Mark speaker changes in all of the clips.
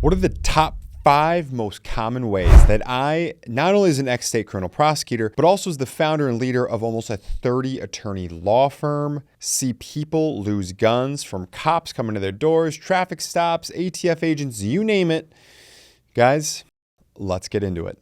Speaker 1: What are the top 5 most common ways that I, not only as an ex-state criminal prosecutor, but also as the founder and leader of almost a 30-attorney law firm, see people lose guns from cops coming to their doors, traffic stops, ATF agents, you name it. Guys, let's get into it.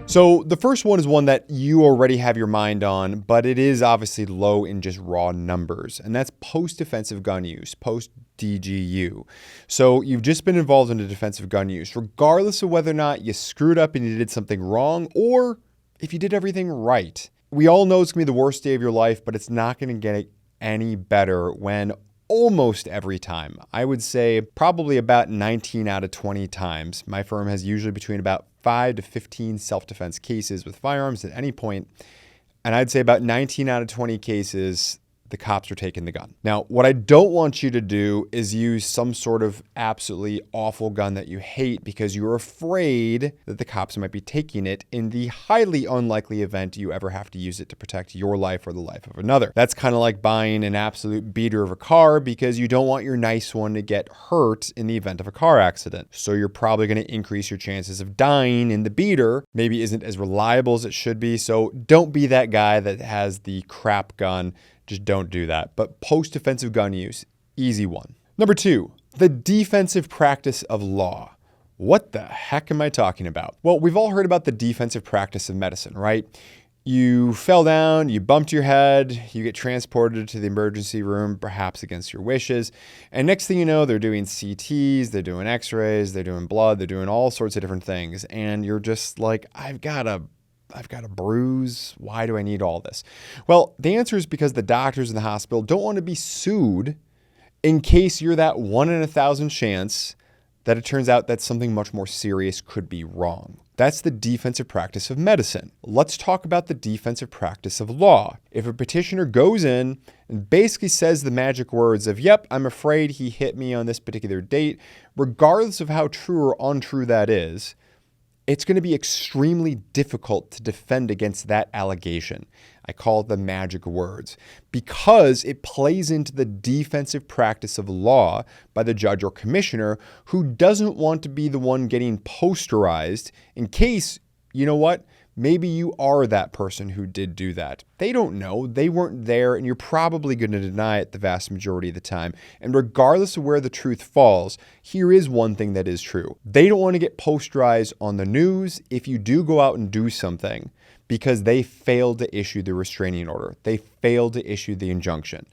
Speaker 1: So the first one is one that you already have your mind on, but it is obviously low in just raw numbers, and that's post-defensive gun use, post-DGU. So you've just been involved in a defensive gun use, regardless of whether or not you screwed up and you did something wrong, or if you did everything right. We all know it's going to be the worst day of your life, but it's not going to get any better when almost every time, I would say probably about 19 out of 20 times, my firm has usually between about 5 to 15 self-defense cases with firearms at any point. And I'd say about 19 out of 20 cases, the cops are taking the gun. Now, what I don't want you to do is use some sort of absolutely awful gun that you hate because you're afraid that the cops might be taking it in the highly unlikely event you ever have to use it to protect your life or the life of another. That's kind of like buying an absolute beater of a car because you don't want your nice one to get hurt in the event of a car accident. So you're probably going to increase your chances of dying in the beater. Maybe isn't as reliable as it should be. So don't be that guy that has the crap gun. Just don't do that. But post-defensive gun use, easy one. Number 2, the defensive practice of law. What the heck am I talking about? Well, we've all heard about the defensive practice of medicine, right? You fell down, you bumped your head, you get transported to the emergency room, perhaps against your wishes. And next thing you know, they're doing CTs, they're doing x-rays, they're doing blood, they're doing all sorts of different things. And you're just like, I've got a bruise. Why do I need all this? Well, the answer is because the doctors in the hospital don't want to be sued in case you're that 1 in 1,000 chance that it turns out that something much more serious could be wrong. That's the defensive practice of medicine. Let's talk about the defensive practice of law. If a petitioner goes in and basically says the magic words of, yep, I'm afraid he hit me on this particular date, regardless of how true or untrue that is, it's going to be extremely difficult to defend against that allegation. I call it the magic words because it plays into the defensive practice of law by the judge or commissioner who doesn't want to be the one getting posterized in case, you know what, maybe you are that person who did do that. They don't know. They weren't there, and you're probably going to deny it the vast majority of the time. And regardless of where the truth falls, here is one thing that is true. They don't want to get posterized on the news if you do go out and do something because they failed to issue the restraining order. They failed to issue the injunction.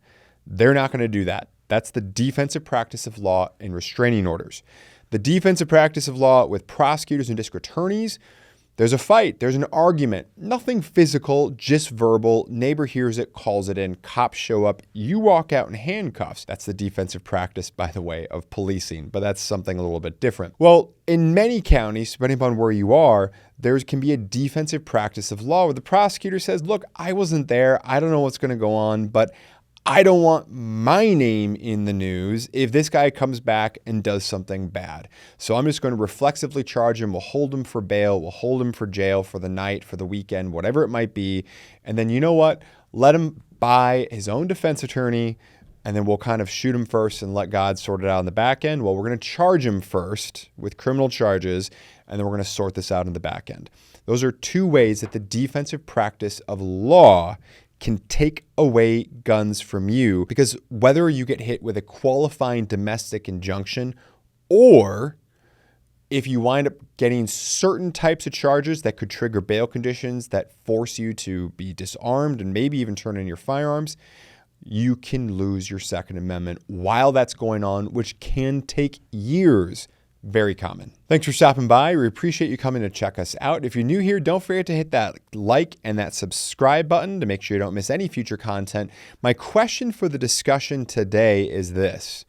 Speaker 1: They're not going to do that. That's the defensive practice of law in restraining orders. The defensive practice of law with prosecutors and district attorneys, there's a fight, there's an argument, nothing physical, just verbal. Neighbor hears it, calls it in, cops show up, you walk out in handcuffs. That's the defensive practice, by the way, of policing, but that's something a little bit different. Well, in many counties, depending upon where you are, there can be a defensive practice of law where the prosecutor says, look, I wasn't there, I don't know what's going to go on, but I don't want my name in the news if this guy comes back and does something bad. So I'm just going to reflexively charge him. We'll hold him for bail. We'll hold him for jail for the night, for the weekend, whatever it might be. And then you know what? Let him buy his own defense attorney, and then we'll kind of shoot him first and let God sort it out on the back end. Well, we're going to charge him first with criminal charges, and then we're going to sort this out in the back end. Those are 2 ways that the defensive practice of law can take away guns from you, because whether you get hit with a qualifying domestic injunction or if you wind up getting certain types of charges that could trigger bail conditions that force you to be disarmed and maybe even turn in your firearms, you can lose your Second Amendment while that's going on, which can take years. Very common. Thanks for stopping by. We appreciate you coming to check us out. If you're new here, don't forget to hit that like and that subscribe button to make sure you don't miss any future content. My question for the discussion today is this: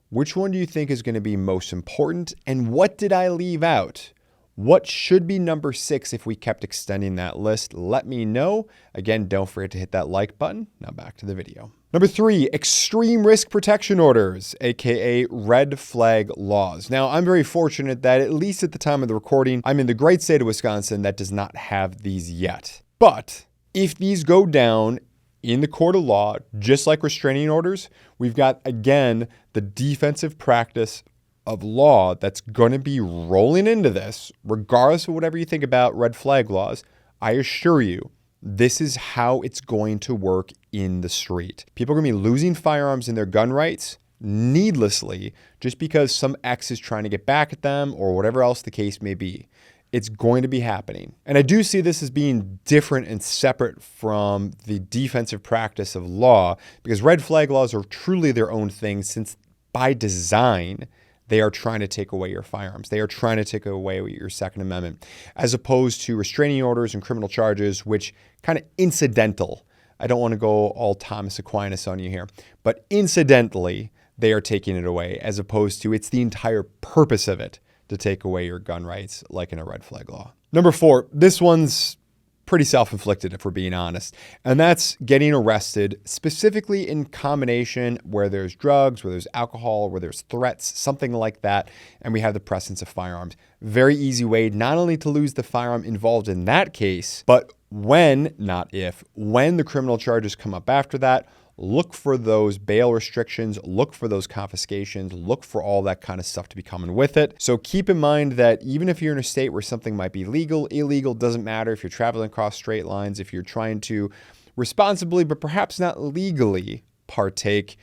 Speaker 1: which one do you think is going to be most important, and what did I leave out? What should be number 6 if we kept extending that list? Let me know. Again, don't forget to hit that like button. Now back to the video. Number 3, extreme risk protection orders, aka red flag laws. Now, I'm very fortunate that at least at the time of the recording, I'm in the great state of Wisconsin that does not have these yet. But if these go down in the court of law, just like restraining orders, we've got, again, the defensive practice of law that's going to be rolling into this, regardless of whatever you think about red flag laws. I assure you, this is how it's going to work in the street. People are going to be losing firearms and their gun rights needlessly just because some ex is trying to get back at them or whatever else the case may be. It's going to be happening. And I do see this as being different and separate from the defensive practice of law, because red flag laws are truly their own thing, since by design, they are trying to take away your firearms. They are trying to take away your Second Amendment, as opposed to restraining orders and criminal charges, which kind of incidental. I don't want to go all Thomas Aquinas on you here, but incidentally, they are taking it away, as opposed to it's the entire purpose of it to take away your gun rights, like in a red flag law. Number 4, this one's pretty self-inflicted if we're being honest, and that's getting arrested, specifically in combination where there's drugs, where there's alcohol, where there's threats, something like that, and we have the presence of firearms. Very easy way not only to lose the firearm involved in that case, but when, not if, when the criminal charges come up after that, look for those bail restrictions, look for those confiscations, look for all that kind of stuff to be coming with it. So keep in mind that even if you're in a state where something might be legal, illegal, doesn't matter. If you're traveling across straight lines, if you're trying to responsibly, but perhaps not legally partake,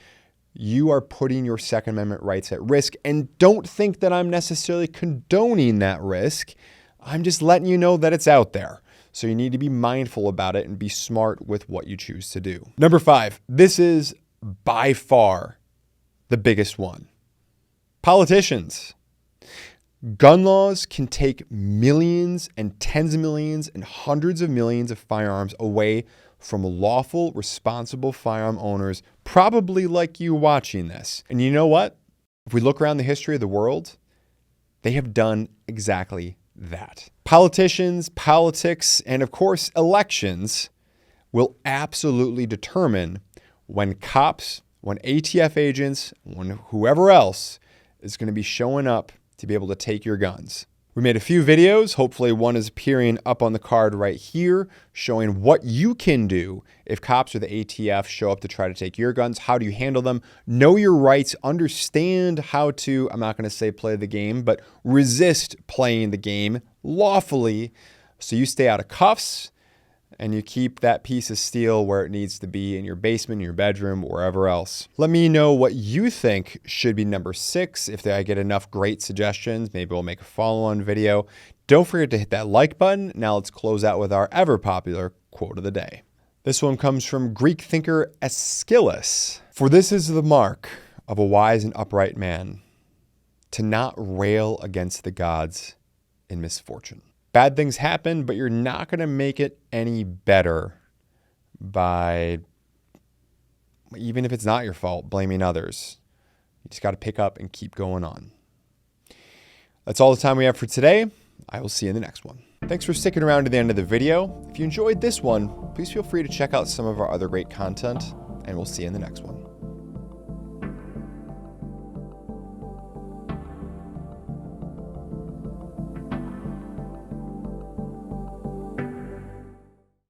Speaker 1: you are putting your Second Amendment rights at risk. And don't think that I'm necessarily condoning that risk. I'm just letting you know that it's out there. So you need to be mindful about it and be smart with what you choose to do. Number 5, this is by far the biggest one. Politicians. Gun laws can take millions and tens of millions and hundreds of millions of firearms away from lawful, responsible firearm owners, probably like you watching this. And you know what? If we look around the history of the world, they have done exactly that. Politicians, politics, and of course, elections will absolutely determine when cops, when ATF agents, when whoever else is going to be showing up to be able to take your guns. We made a few videos. Hopefully one is appearing up on the card right here, showing what you can do if cops or the ATF show up to try to take your guns. How do you handle them? Know your rights, understand how to, I'm not going to say play the game, but resist playing the game lawfully so you stay out of cuffs and you keep that piece of steel where it needs to be, in your basement, in your bedroom, wherever else. Let me know what you think should be number 6. If I get enough great suggestions, maybe we'll make a follow-on video. Don't forget to hit that like button. Now let's close out with our ever popular quote of the day. This one comes from Greek thinker Aeschylus. For this is the mark of a wise and upright man, to not rail against the gods in misfortune. Bad things happen, but you're not going to make it any better by, even if it's not your fault, blaming others. You just got to pick up and keep going on. That's all the time we have for today. I will see you in the next one. Thanks for sticking around to the end of the video. If you enjoyed this one, please feel free to check out some of our other great content, and we'll see you in the next one.